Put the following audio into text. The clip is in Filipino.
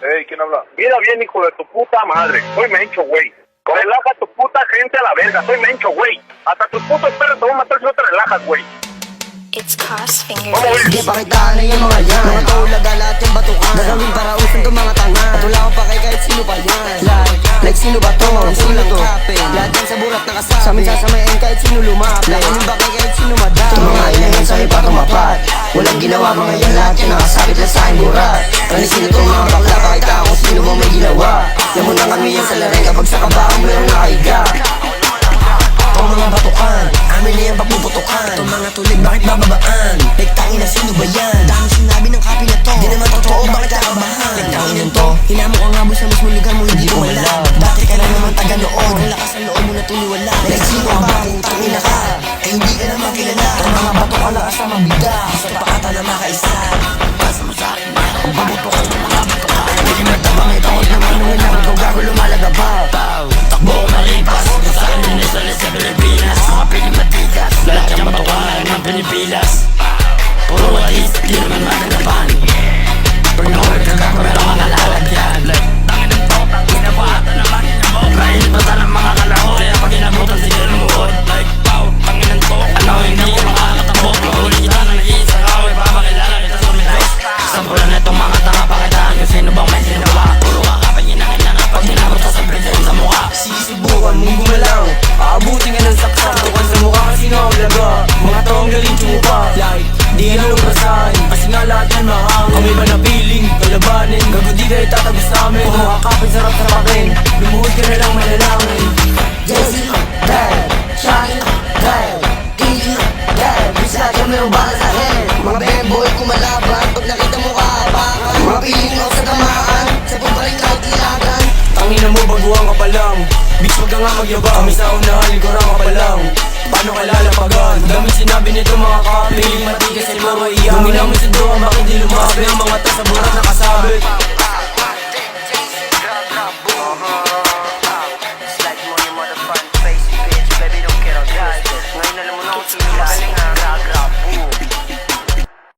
Ey, ¿quién habla? Mira bien, hijo de tu puta madre. Soy Mencho, güey. Relaja tu puta gente a la verga. Soy Mencho, güey. Hasta tus putos perros te van a matar si no te relajas, güey. It's Crossfinger. Sige pakitaan na yung mga yan. Mga tulaga lahat yung batukan. Gagawin para usan to mga tanga. At wala akong pakay kahit sino pa yan. Like sino ba to? Sino lang kapin? Lahat yan sa burat nakasabi. Sa amin sasamayin kahit sino lumapit. Lakanin bakay kahit sino madami. Itong mga ilahin sa iba tumapat. Walang ginawa mga yan lahat yan nakasabit lang sa aking burat. Ano sino itong mga bakla? Pakita kung sino bang may ginawa. Yan mo na kami yan sa laring kapag sa kabaong meron nakahiga. Itong mga batukan, amin na yan pagpuputukan. Itong mga tulig, bakit bababaan? Nagtangin na sino ba yan? Dami sinabi ng kapi na to. Di naman totoo, bakit kakabahan? Nagtangin yun to, hinamo ka nga mo sa mismo lugar mo, hindi ko malab. Dati ka lang naman taga-noon, ang lakas ng loob mo na tuliwala. Nagsino ka ba, utangin na ka, eh hindi ka naman kilala. Itong mga batukan na kasama bida, sa pakata na makaisa. Pasa mo sa'kin, kung pabutukan ng mga batukan. Hindi matabang ito, huwag naman nung ilang ikaw gago lumalaga pa. Takbo ko malipas, sa akin nisa sa Pilipinas. Mga Pilipinas, lahat yung batukan ng Pilipinas. Puro walis, di naman madalapan. Pag nakawag ka meron mga lalagyan. Tangin ng to, tangin na bata naman mo. Kahit bata ng mga kalahok, kaya pag inabutan sige lumuhod. Like pow, tangin ng to, ano hindi ka makakatakbo. Mahuli kita na nag-iisa ka, ay papakilala kita sa minay. Sampulan na itong mga tanga, pakitaan kung sino bang may sinawa. Puro kakapin yun ang inanga, pag inabot sa presyon sa mukha. Sisibukan mong gumalaw, aabutin ka ng saksak. Tukan sa mukha kasi nga ang laga. Mga taong galing tumupa, like di ka naluprasan, kasi nga lahat yan mahangin. Kami ba na feeling, kalabanin, gago di kayo tatagos namin. Kung makakapin sarap sa pakin, lumuhod ka na lang manalangin. Jesse, dad, Shaggy, dad, Easy, dad, bis lahat yung merong bala sa head. Mga bemboy kumalaban, pag nakita mo kaapakan. Mga piling mo sa tamaan, sa pagbaling ka kilagan. Tangina mo, baguhan ka pa lang, bitch wag ka nga magyabang. Kami sa unahan, likuran ka pa lang, paano ka lalapagan? Dami sinabi nito mga kapi, piling matigas ay mga iyak. Kung inamin sa doon, bakit di lumapit?